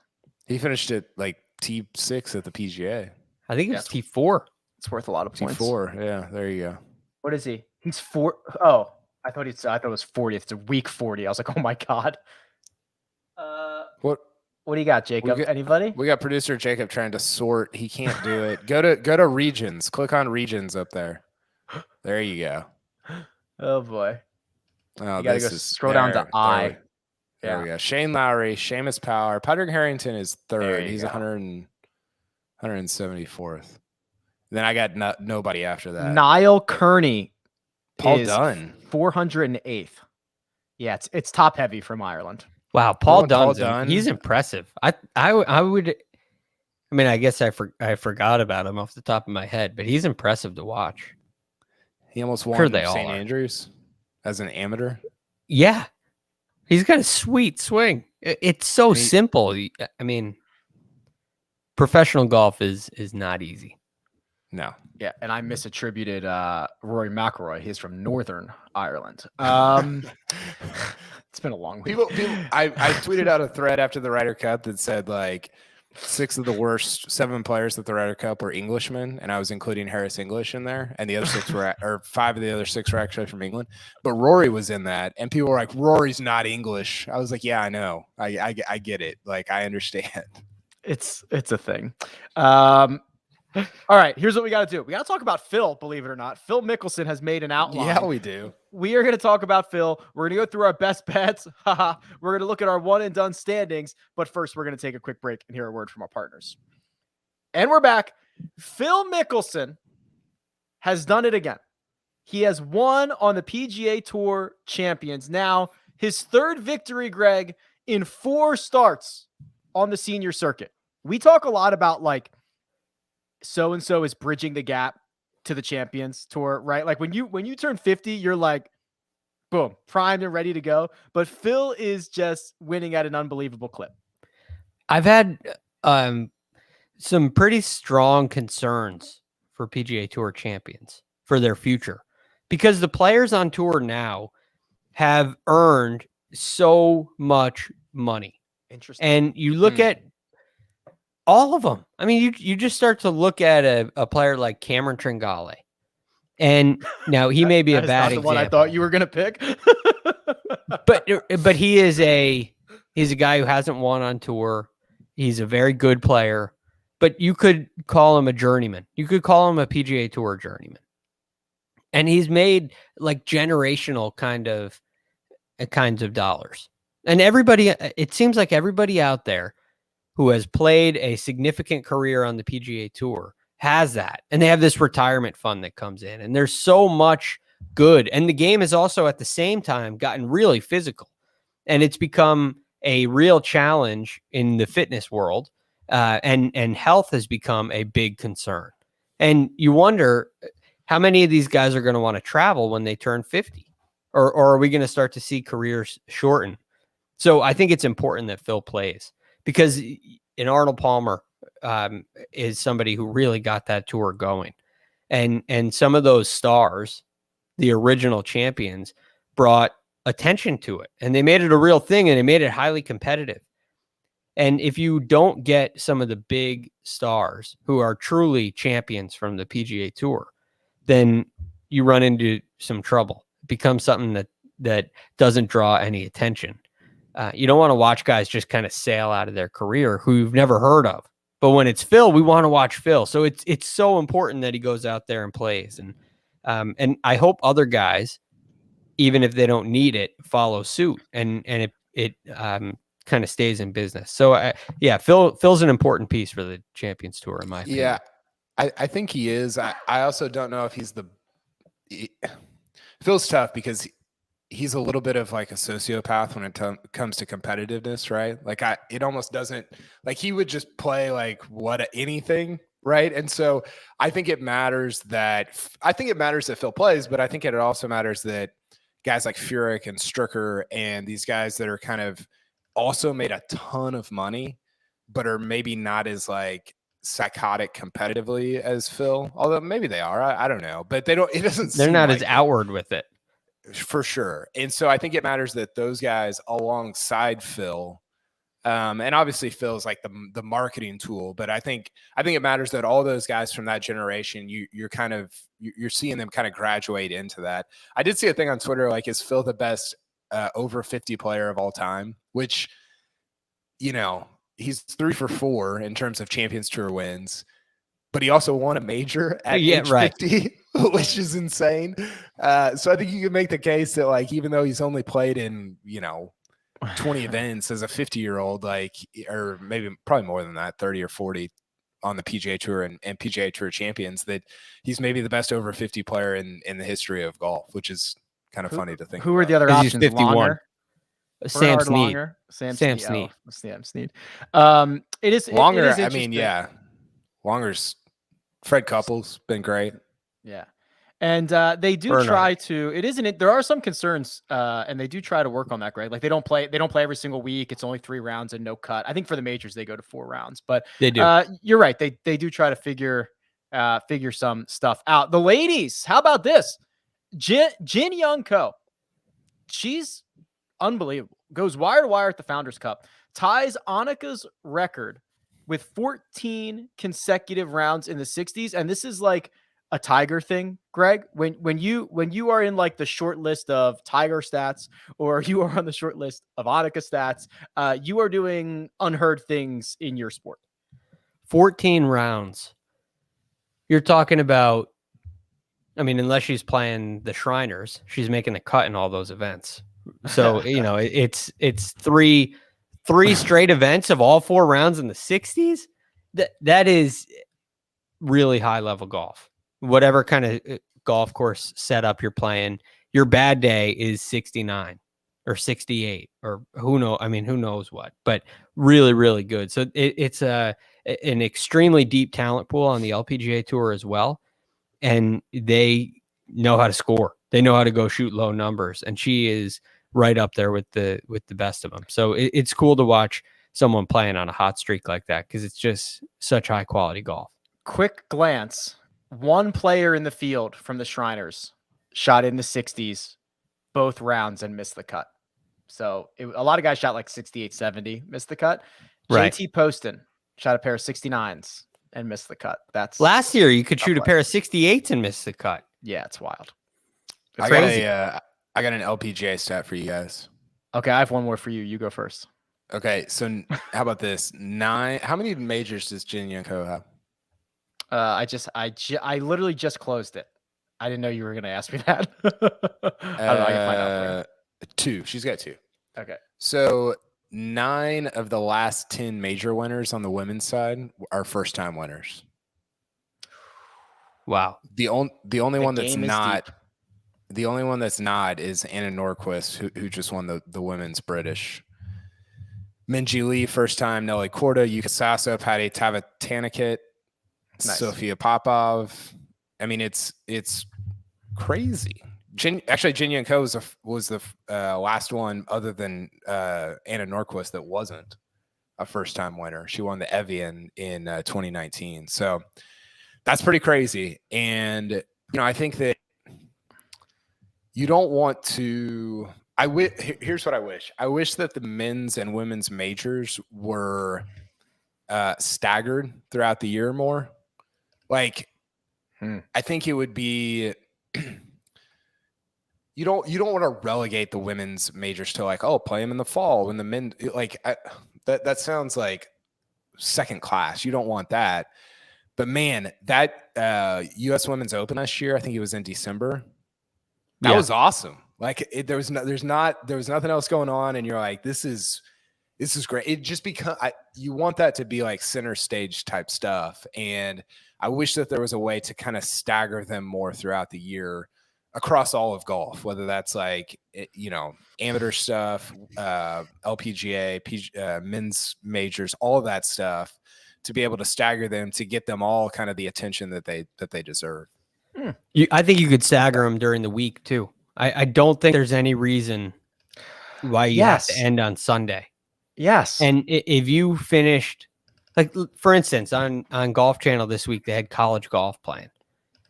He finished at like T6 at the PGA. I think it's T4. It's worth a lot of points. T4. Yeah, there you go. What is he? He's 4. Oh, I thought it was 40th. It's a week 40. I was like, oh my God. What do you got, Jacob? Anybody? We got producer Jacob trying to sort. He can't do it. Go to regions. Click on regions up there. There you go. Oh boy. Oh, you gotta scroll down to I. There we go. Shane Lowry, Seamus Power. Padraig Harrington is third. He's 174th. Then I got nobody after that. Niall Kearney. Paul Dunn. 408th. Yeah, it's top heavy from Ireland. Wow, Paul Dunn. He's impressive. I would. I mean, I guess I forgot about him off the top of my head, but he's impressive to watch. He almost won St. Andrews as an amateur. Yeah, he's got a sweet swing. It's so simple. I mean, professional golf is not easy. No. Yeah, and I misattributed Rory McIlroy. He's from Northern Ireland. It's been a long week. I tweeted out a thread after the Ryder Cup that said like 6 of the worst 7 players at the Ryder Cup were Englishmen, and I was including Harris English in there, and the other 6 were, or 5 of the other 6 were actually from England, but Rory was in that, and people were like, Rory's not English. I was like, yeah, I know, I get it, like I understand. It's a thing. All right, here's what we got to do. We got to talk about Phil, believe it or not. Phil Mickelson has made an outline. Yeah, we do. We are going to talk about Phil. We're going to go through our best bets. We're going to look at our one and done standings. But first, we're going to take a quick break and hear a word from our partners. And we're back. Phil Mickelson has done it again. He has won on the PGA Tour Champions. Now, his third victory, Greg, in 4 starts on the senior circuit. We talk a lot about like so-and-so is bridging the gap to the Champions Tour, right? Like when you turn 50, you're like, boom, primed and ready to go. But Phil is just winning at an unbelievable clip. I've had some pretty strong concerns for PGA Tour champions for their future because the players on tour now have earned so much money. Interesting. And you look at all of them. I mean, you just start to look at a player like Cameron Tringale. And now he may be a bad example. What I thought you were going to pick. but he's a guy who hasn't won on tour. He's a very good player, but you could call him a journeyman. You could call him a PGA Tour journeyman. And he's made like generational kinds of dollars. And everybody, it seems like everybody out there who has played a significant career on the PGA Tour has that. And they have this retirement fund that comes in. And there's so much good. And the game has also at the same time gotten really physical. And it's become a real challenge in the fitness world. And health has become a big concern. And you wonder how many of these guys are going to want to travel when they turn 50? Or are we going to start to see careers shorten? So I think it's important that Phil plays because Arnold Palmer is somebody who really got that tour going. And some of those stars, the original champions, brought attention to it. And they made it a real thing and they made it highly competitive. And if you don't get some of the big stars who are truly champions from the PGA Tour, then you run into some trouble. It becomes something that doesn't draw any attention. You don't want to watch guys just kind of sail out of their career who you've never heard of. But when it's Phil, we want to watch Phil. So it's so important that he goes out there and plays. And I hope other guys, even if they don't need it, follow suit and it kind of stays in business. So Phil's an important piece for the Champions Tour in my opinion. Yeah, I think he is. I also don't know if Phil's tough because he's a little bit of like a sociopath when it comes to competitiveness, right? Like it almost doesn't, like he would just play like anything, right? And so I think it matters that Phil plays, but I think it also matters that guys like Furyk and Stricker and these guys that are kind of also made a ton of money, but are maybe not as like psychotic competitively as Phil, although maybe they are. I don't know, but they're not as outward with it. For sure. And so I think it matters that those guys alongside Phil, and obviously Phil's like the marketing tool, but I think it matters that all those guys from that generation, you're seeing them kind of graduate into that. I did see a thing on Twitter, like, is Phil the best over 50 player of all time? Which, he's 3 for 4 in terms of Champions Tour wins, but he also won a major at age 50, which is insane. So I think you can make the case that, like, even though he's only played in, 20 events as a 50-year-old, like, or probably more than that, 30 or 40 on the PGA Tour and PGA Tour champions, that he's maybe the best over 50 player in the history of golf, which is kind of funny to think. Who are the other options? 51. Longer? Sam Snead. Longer? Sam Snead. Oh, Sam Snead. It is Longer. It is I mean, yeah. Longer's Fred Couples been great. Yeah. And they do try to, there are some concerns and they do try to work on that, Greg. Like they don't play every single week. It's only 3 rounds and no cut. I think for the majors, they go to 4 rounds, but they do. You're right. They do try to figure some stuff out. The ladies, how about this? Jin Young Ko. She's unbelievable. Goes wire to wire at the Founders Cup. Ties Annika's record with 14 consecutive rounds in the 60s. And this is like a Tiger thing, Greg. When you are in like the short list of Tiger stats, or you are on the short list of Annika stats, you are doing unheard things in your sport. 14 rounds. you're talking about, I mean, unless she's playing the Shriners, she's making the cut in all those events. So, it's three straight events of all 4 rounds in the 60s. That is really high level golf. Whatever kind of golf course setup you're playing, your bad day is 69 or 68 or who knows what, but really, really good. So it's an extremely deep talent pool on the LPGA tour as well. And they know how to score. They know how to go shoot low numbers. And she is right up there with the best of them. So it's cool to watch someone playing on a hot streak like that, because it's just such high quality golf. Quick glance. One player in the field from the Shriners shot in the 60s both rounds and missed the cut. So a lot of guys shot like 68, 70, missed the cut. Right. JT Poston shot a pair of 69s and missed the cut. That's last year. You could shoot a pair of 68s and miss the cut. Yeah, it's wild. It's crazy. I got an LPGA stat for you guys. Okay, I have one more for you. You go first. Okay, so how about this? 9. How many majors does Jin Young Ko have? I literally just closed it. I didn't know you were going to ask me that. I don't know. I can find out for you. 2. She's got 2. Okay. So 9 of the last 10 major winners on the women's side are first-time winners. Wow. The only one that's not deep. The only one that's not is Anna Norquist, who just won the women's British. Minjee Lee, first time. Nelly Korda, Yuka Sasso, Patty Tavatanakit, Sophia Popov. I mean, it's crazy. Jin Young Ko was the last one other than Anna Norquist that wasn't a first-time winner. She won the Evian in 2019. So that's pretty crazy. And, I think that you don't want to here's what I wish. I wish that the men's and women's majors were staggered throughout the year more. Like, I think it would be you don't want to relegate the women's majors to like, oh, play them in the fall when the men that sounds like second class. You don't want that. But man, that US Women's Open last year, I think it was in December. That was awesome. Like there was nothing else going on, and you're like, this is great. It just you want that to be like center stage type stuff, and I wish that there was a way to kind of stagger them more throughout the year across all of golf, whether that's like amateur stuff, LPGA, men's majors, all of that stuff, to be able to stagger them to get them all kind of the attention that they deserve. I think you could stagger them during the week too. I don't think there's any reason why you have to end on Sunday. Yes. And if you finished, like for instance, on Golf Channel this week, they had college golf playing.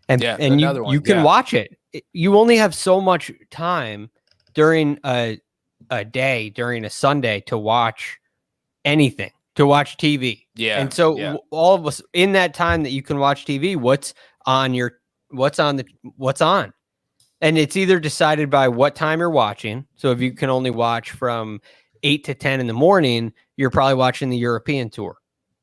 And you can watch it. You only have so much time during a day, during a Sunday, to watch anything, to watch TV. Yeah. And so all of us in that time that you can watch TV, what's on? And it's either decided by what time you're watching. So if you can only watch from 8 to 10 in the morning, you're probably watching the European Tour.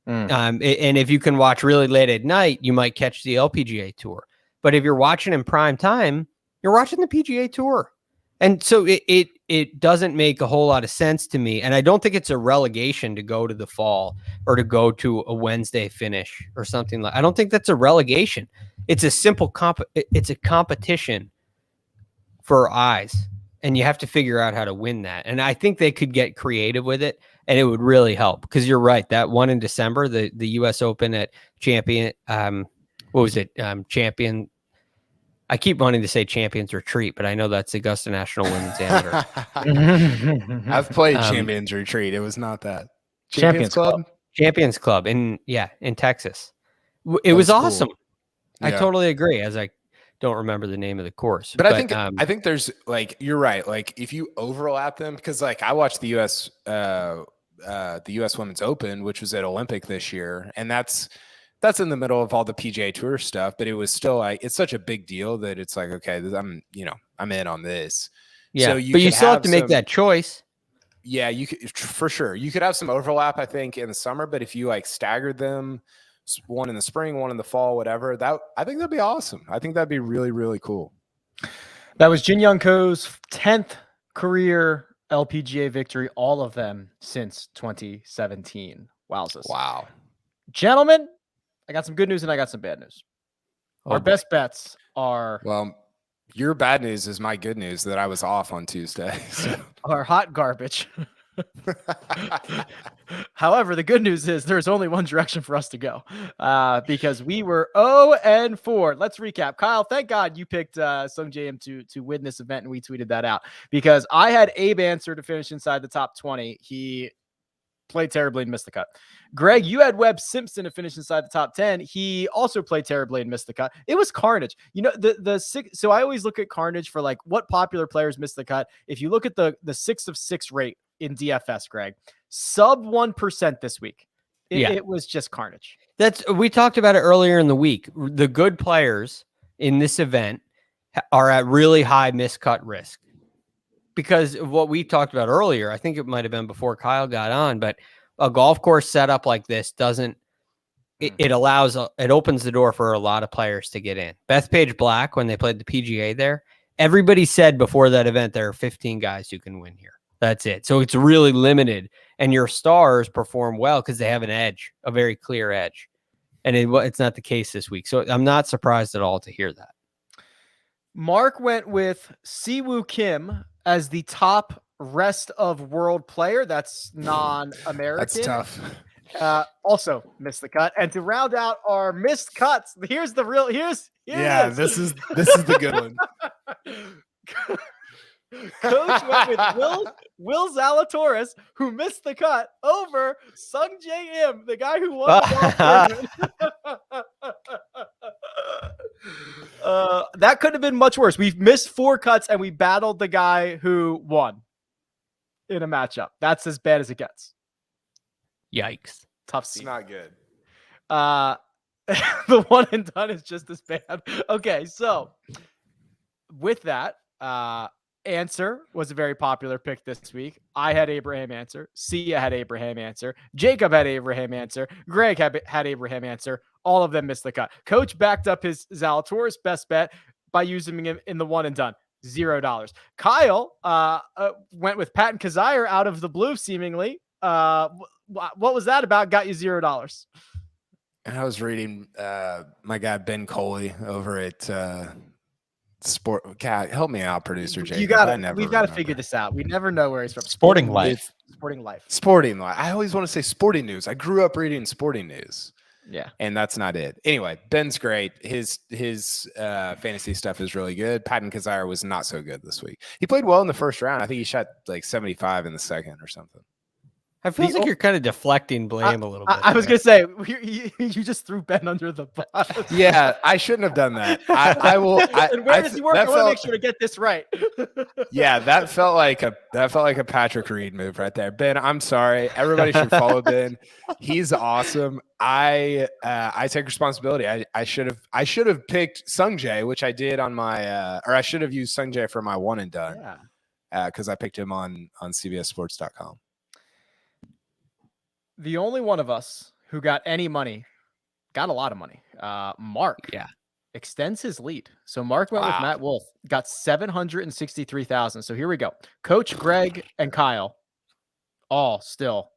And if you can watch really late at night, you might catch the LPGA Tour. But if you're watching in prime time, you're watching the PGA Tour. And so it doesn't make a whole lot of sense to me. And I don't think it's a relegation to go to the fall or to go to a Wednesday finish or something like. I don't think that's a relegation. It's a simple it's a competition for eyes, and you have to figure out how to win that. And I think they could get creative with it, and it would really help, because you're right. That one in December, the US Open at Champion, Champion. I keep wanting to say Champions Retreat, but I know that's Augusta National Women's Amateur. I've played Champions Retreat. It was not that. Champions Club. Champions Club in Texas. It was awesome. Cool. I totally agree, as I don't remember the name of the course. But I think there's, like, you're right. Like if you overlap them, because like I watched the US Women's Open, which was at Olympic this year, and that's in the middle of all the PGA Tour stuff, but it was still like, it's such a big deal that it's like, okay, I'm in on this. Yeah, so but you still have to make that choice. Yeah, you could, for sure. You could have some overlap, I think, in the summer, but if you like staggered them one in the spring, one in the fall, whatever. I think that'd be awesome. I think that'd be really, really cool. That was Jin Young Ko's 10th career LPGA victory, all of them since 2017. Wowzers. Wow. Gentlemen, I got some good news and I got some bad news. Our best bets are... Well, your bad news is my good news that I was off on Tuesday. So. Are hot garbage. However, the good news is there's only one direction for us to go because we were 0-4. Let's recap. Kyle, thank God you picked Sungjae Im to win this event, and we tweeted that out because I had Abe Answer to finish inside the top 20. He played terribly and missed the cut. Greg, you had Webb Simpson to finish inside the top 10. He also played terribly and missed the cut. It was carnage. You know, so I always look at carnage for like what popular players missed the cut. If you look at the 6 of 6 rate in DFS, Greg, sub 1% this week. It was just carnage. We talked about it earlier in the week. The good players in this event are at really high miscut risk. Because of what we talked about earlier, I think it might have been before Kyle got on, but a golf course setup like this it opens the door for a lot of players to get in. Bethpage Black, when they played the PGA there, everybody said before that event, there are 15 guys who can win here. That's it. So it's really limited, and your stars perform well because they have an edge, a very clear edge. And it's not the case this week. So I'm not surprised at all to hear that. Mark went with Siwoo Kim as the top rest of world player. That's non-American. That's tough. Also missed the cut. And to round out our missed cuts, here it is. This is the good one. Coach went with Will Zalatoris, who missed the cut, over Sungjae Im, the guy who won the that could have been much worse. We've missed 4 cuts and we battled the guy who won in a matchup. That's as bad as it gets. Yikes. Tough It's scene. not good. The one and done is just as bad. Okay, so with that, Answer was a very popular pick this week. I had Abraham Answer. Sia had Abraham Answer. Jacob had Abraham Answer. Greg had Abraham Answer. All of them missed the cut. Coach backed up his Zalatoris best bet by using him in the one and done. $0. Kyle went with Patton Kizzire out of the blue, seemingly. What was that about? Got you $0. And I was reading my guy Ben Coley over at Sport. Cat, help me out, producer Jay. We've got to figure this out. We never know where he's from. Sporting Life. Sporting Life. Sporting Life. I always want to say Sporting News. I grew up reading Sporting News. Yeah. And that's not it. Anyway, Ben's great. His fantasy stuff is really good. Patton Kizzire was not so good this week. He played well in the first round. I think he shot like 75 in the second or something. I feel like you're kind of deflecting blame a little bit. I was going to say, you just threw Ben under the bus. Yeah, I shouldn't have done that. I will. And where does he work? I want to make sure to get this right. Yeah, that felt like a Patrick Reed move right there. Ben, I'm sorry. Everybody should follow Ben. He's awesome. I take responsibility. I should have picked Sungjae, which I did on my or I should have used Sungjae for my one and done. Yeah. Because I picked him on CBSSports.com. The only one of us who got any money, got a lot of money. Mark, extends his lead. So Mark went with Matt Wolff, got 763,000. So here we go. Coach Greg and Kyle, all still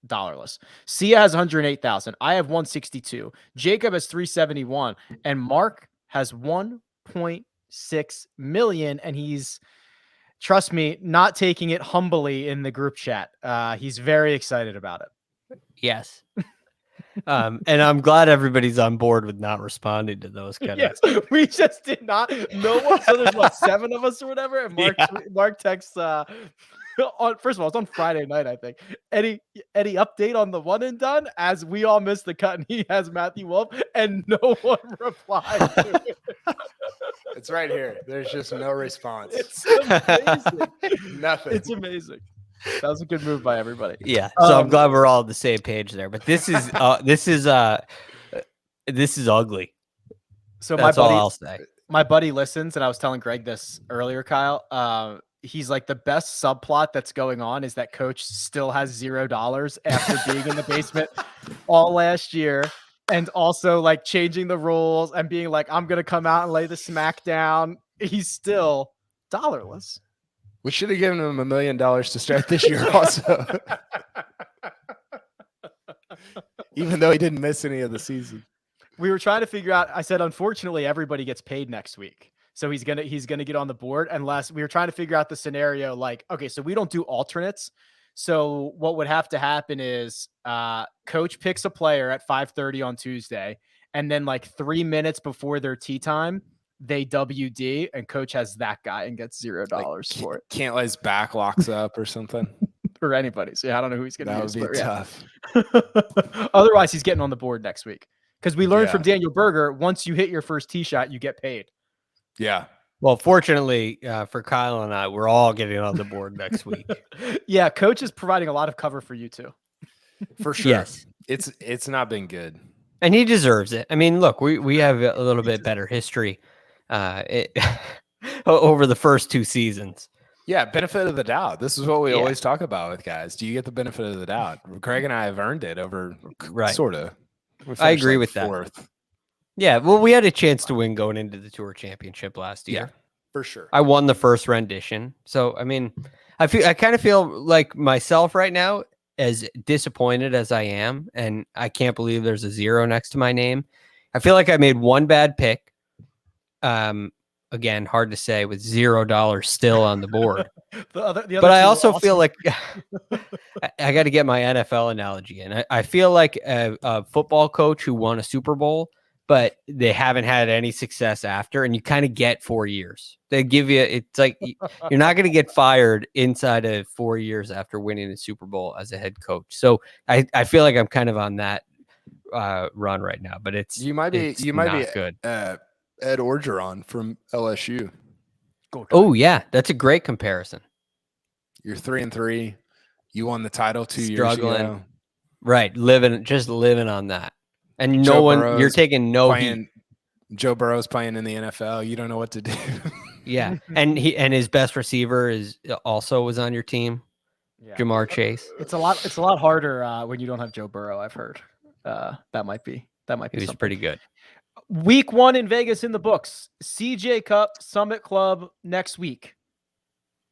dollarless. Sia has 108,000. I have 162. Jacob has 371, and Mark has 1.6 million. And he's, trust me, not taking it humbly in the group chat. He's very excited about it. Yes. And I'm glad everybody's on board with not responding to those kind Yes, we just did not. No one. So there's what, 7 of us or whatever. And Mark texts. First of all, it's on Friday night, I think. Any update on the one and done? As we all missed the cut, and he has Matthew Wolff, and no one replied to it. It's right here. There's just no response. It's amazing. Nothing. It's amazing. That was a good move by everybody. Yeah. So I'm glad we're all on the same page there. But this is ugly. So that's all I'll say. My buddy listens, and I was telling Greg this earlier, Kyle. He's like, the best subplot that's going on is that Coach still has $0 after being in the basement all last year. and also like changing the rules and being like, I'm going to come out and lay the smack down, he's still dollarless. We should have given him $1 million to start this year also. Even though he didn't miss any of the season. We were trying to figure out, I said, unfortunately, everybody gets paid next week. So he's gonna get on the board unless we were trying to figure out the scenario. Like, okay, so we don't do alternates. So what would have to happen is coach picks a player at 5:30 on Tuesday, and then like 3 minutes before their tee time, they WD, and coach has that guy and gets $0 for it. Can't let his back locks up or something. For anybody. So yeah, I don't know who he's going to That use. would be tough. Otherwise, he's getting on the board next week. Because we learned from Daniel Berger, once you hit your first tee shot, you get paid. Yeah. Well, fortunately for Kyle and I, we're all getting on the board next week. Yeah, coach is providing a lot of cover for you too. For sure. Yes. It's not been good. And he deserves it. I mean, look, we have a little bit better history over the first 2 seasons. Yeah, benefit of the doubt. This is what we always talk about with guys. Do you get the benefit of the doubt? Craig and I have earned it over sort of. I agree with fourth. that. Yeah, well, we had a chance to win going into the Tour Championship last year. Yeah, for sure. I won the first rendition. So, I mean, I kind of feel like myself right now, as disappointed as I am, and I can't believe there's a 0 next to my name. I feel like I made one bad pick. Again, hard to say with $0 still on the board. the other but I also feel like I got to get my NFL analogy in. I feel like a football coach who won a Super Bowl, but they haven't had any success after, and you kind of get 4 years. They give you, it's like you're not going to get fired inside of 4 years after winning a Super Bowl as a head coach. So I feel like I'm kind of on that run right now, but you might be good. Ed Orgeron from LSU. Oh yeah, that's a great comparison. You're 3-3. You won the title 2 years ago. Right, living on that. And you're taking heat. Joe Burrow's playing in the NFL. You don't know what to do. Yeah, and his best receiver was on your team, Jamar Chase. It's a lot harder when you don't have Joe Burrow. I've heard that might be. He was pretty good. Week 1 in Vegas in the books. CJ Cup Summit Club next week.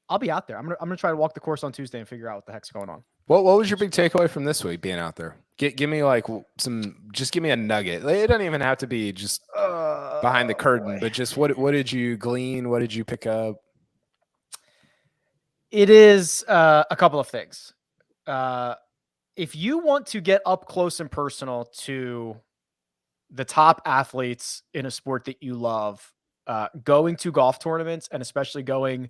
I'll be out there. I'm gonna try to walk the course on Tuesday and figure out what the heck's going on. What was your big takeaway from this week being out there? Give me give me a nugget. It doesn't even have to be just behind the curtain, but just what did you glean? What did you pick up? It is a couple of things. If you want to get up close and personal to the top athletes in a sport that you love, going to golf tournaments, and especially going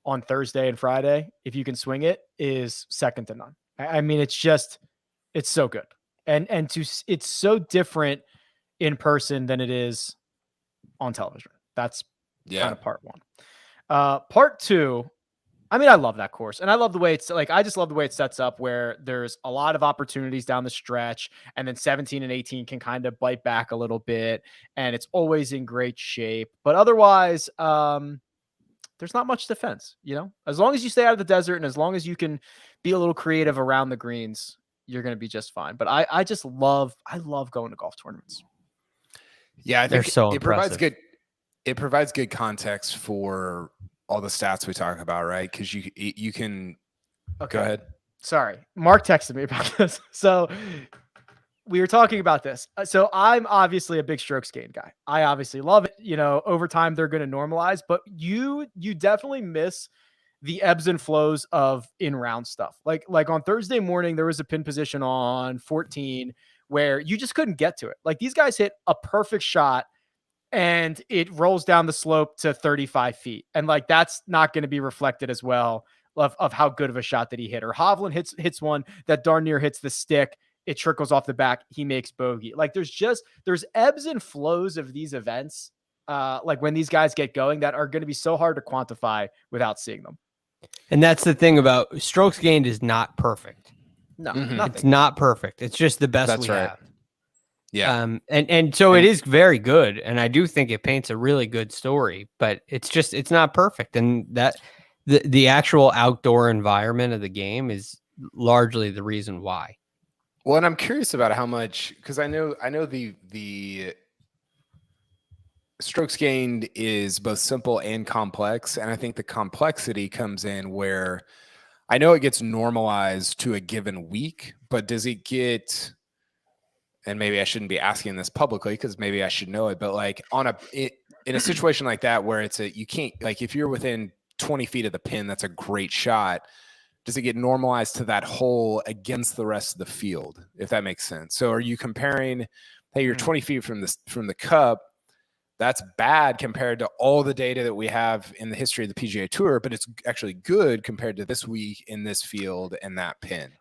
on Thursday and Friday, if you can swing it, is second to none. I mean, it's so good. And it's so different in person than it is on television. That's kind of part 1. Part 2, I mean, I love that course, and I love the way I just love the way it sets up, where there's a lot of opportunities down the stretch, and then 17 and 18 can kind of bite back a little bit, and it's always in great shape. But otherwise, there's not much defense, as long as you stay out of the desert and as long as you can be a little creative around the greens, you're going to be just fine. But I love going to golf tournaments. Yeah, I think it provides good context for all the stats we talk about, right? Because you can go ahead. Sorry, Mark texted me about this. So we were talking about this. So I'm obviously a big strokes gain guy. I obviously love it. Over time they're going to normalize, but you definitely miss the ebbs and flows of in-round stuff. Like on Thursday morning, there was a pin position on 14 where you just couldn't get to it. Like these guys hit a perfect shot and it rolls down the slope to 35 feet. And like, that's not going to be reflected as well of how good of a shot that he hit. Or Hovland hits one that darn near hits the stick. It trickles off the back. He makes bogey. Like there's ebbs and flows of these events. Like when these guys get going, that are going to be so hard to quantify without seeing them. And that's the thing about strokes gained is not perfect. No, it's not perfect. It's just the best we have. Yeah. And so it is very good. And I do think it paints a really good story, but it's not perfect. And that the actual outdoor environment of the game is largely the reason why. Well, and I'm curious about how much, because I know the strokes gained is both simple and complex, and I think the complexity comes in where I know it gets normalized to a given week, but does it get? And maybe I shouldn't be asking this publicly because maybe I should know it, but like in a situation like that where you can't, like if you're within 20 feet of the pin, that's a great shot. Does it get normalized to that hole against the rest of the field, if that makes sense? So are you comparing, hey, you're 20 feet from the cup, that's bad compared to all the data that we have in the history of the PGA Tour, but it's actually good compared to this week in this field and that pin?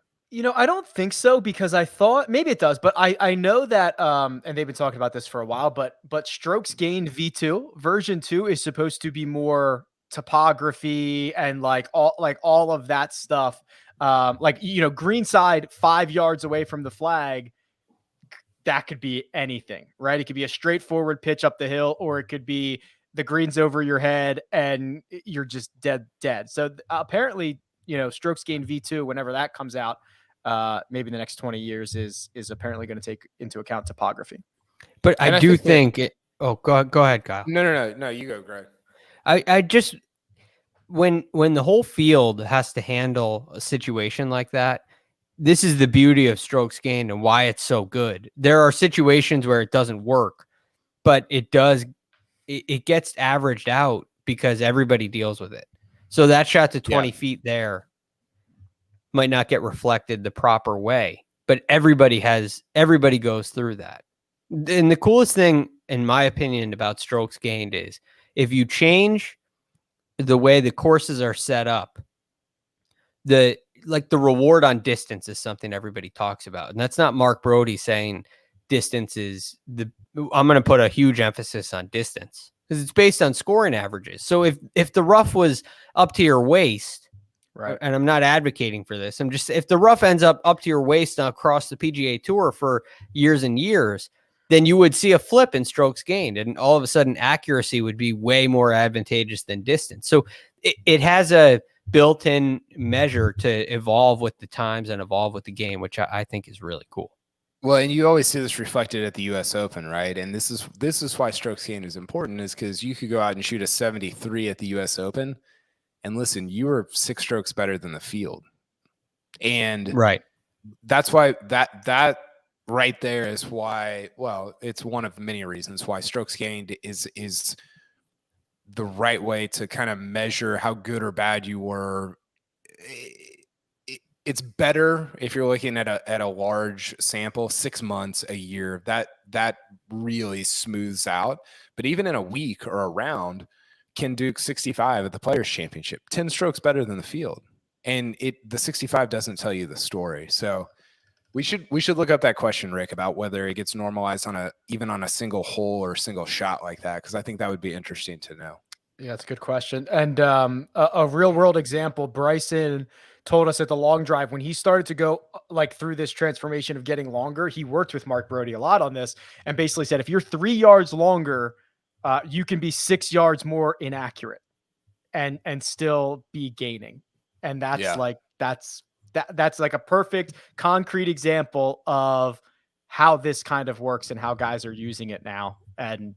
I don't think so, because I thought maybe it does, but I know that and they've been talking about this for a while, but strokes gained V2 version 2 is supposed to be more topography and like all of that stuff. Like green side 5 yards away from the flag, that could be anything, right? It could be a straightforward pitch up the hill, or it could be the green's over your head and you're just dead. So apparently, strokes gained V2, whenever that comes out, maybe the next 20 years is apparently going to take into account topography. But I do think it. Oh, go ahead, Kyle. No, you go, Greg. I just when the whole field has to handle a situation like that, this is the beauty of strokes gained and why it's so good. There are situations where it doesn't work, but it does. It gets averaged out because everybody deals with it. So that shot to 20 feet there might not get reflected the proper way, but everybody goes through that. And the coolest thing, in my opinion, about strokes gained is if you change the way the courses are set up, the reward on distance is something everybody talks about. And that's not Mark Brody saying distance is I'm going to put a huge emphasis on distance because it's based on scoring averages. So if the rough was up to your waist, right, and I'm not advocating for this, I'm just, if the rough ends up to your waist across the PGA Tour for years and years, then you would see a flip in strokes gained, and all of a sudden accuracy would be way more advantageous than distance. So it has a built-in measure to evolve with the times and evolve with the game, which I think is really cool. Well, and you always see this reflected at the U.S. Open, right? And this is why strokes gained is important, is because you could go out and shoot a 73 at the U.S. Open, and listen, you were 6 strokes better than the field, and right. That's why that right there is why. Well, it's one of many reasons why strokes gained is the right way to kind of measure how good or bad you were. It's better if you're looking at a large sample, 6 months, a year, that really smooths out. But even in a week or a round, Ken Duke 65 at the Players Championship, 10 strokes better than the field. And the 65 doesn't tell you the story. So we should look up that question, Rick, about whether it gets normalized even on a single hole or single shot like that, because I think that would be interesting to know. Yeah, that's a good question. And a real world example, Bryson told us at the long drive when he started to go like through this transformation of getting longer, he worked with Mark Brody a lot on this and basically said, if you're 3 yards longer, you can be 6 yards more inaccurate and still be gaining. And that's that's like a perfect concrete example of how this kind of works and how guys are using it now. And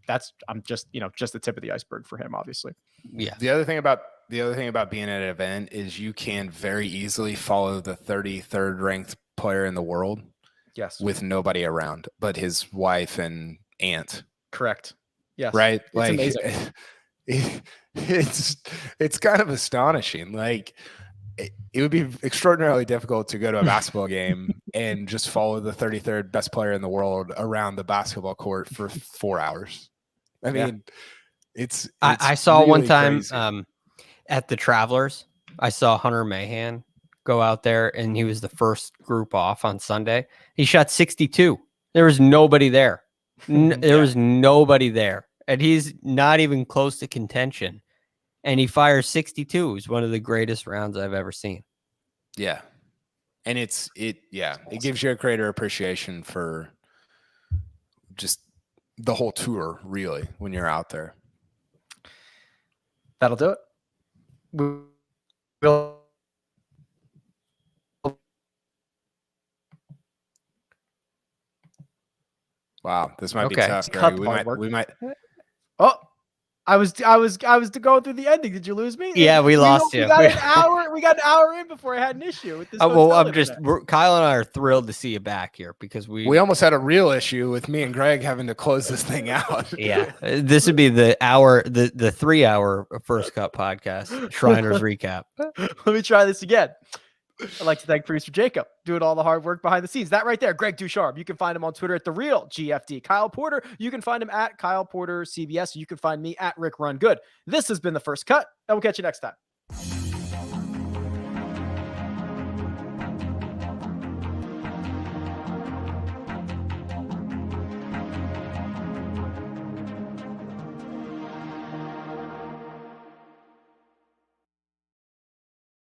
I'm just the tip of the iceberg for him, obviously. Yeah. The other thing about being at an event is you can very easily follow the 33rd ranked player in the world. Yes. With nobody around but his wife and aunt. Correct. Yes. Right. It's amazing. It's kind of astonishing. Like it would be extraordinarily difficult to go to a basketball game and just follow the 33rd best player in the world around the basketball court for 4 hours. I mean, it's I saw really one time crazy. At the Travelers, I saw Hunter Mahan go out there, and he was the first group off on Sunday. He shot 62. There was nobody there. There was nobody there, and he's not even close to contention. And he fires 62. It was one of the greatest rounds I've ever seen. Yeah. And it gives you a greater appreciation for just the whole tour, really, when you're out there. That'll do it. We'll Wow, this might be Okay. tough, Cut Greg. the We hard might, work. we might. Oh, I was going through the ending. Did you lose me? Yeah, we lost We you. got an hour. We got an hour in before I had an issue with this. Well, hotel I'm just internet. Kyle and I are thrilled to see you back here because We almost had a real issue with me and Greg having to close this thing out. yeah, this would be the 3-hour First Cut podcast Shriners recap. Let me try this again. I'd like to thank producer Jacob doing all the hard work behind the scenes. That right there, Greg DuCharme. You can find him on Twitter at @TheRealGFD. Kyle Porter, you can find him at Kyle Porter CBS. You can find me at Rick Run Good. This has been the First Cut, and we'll catch you next time.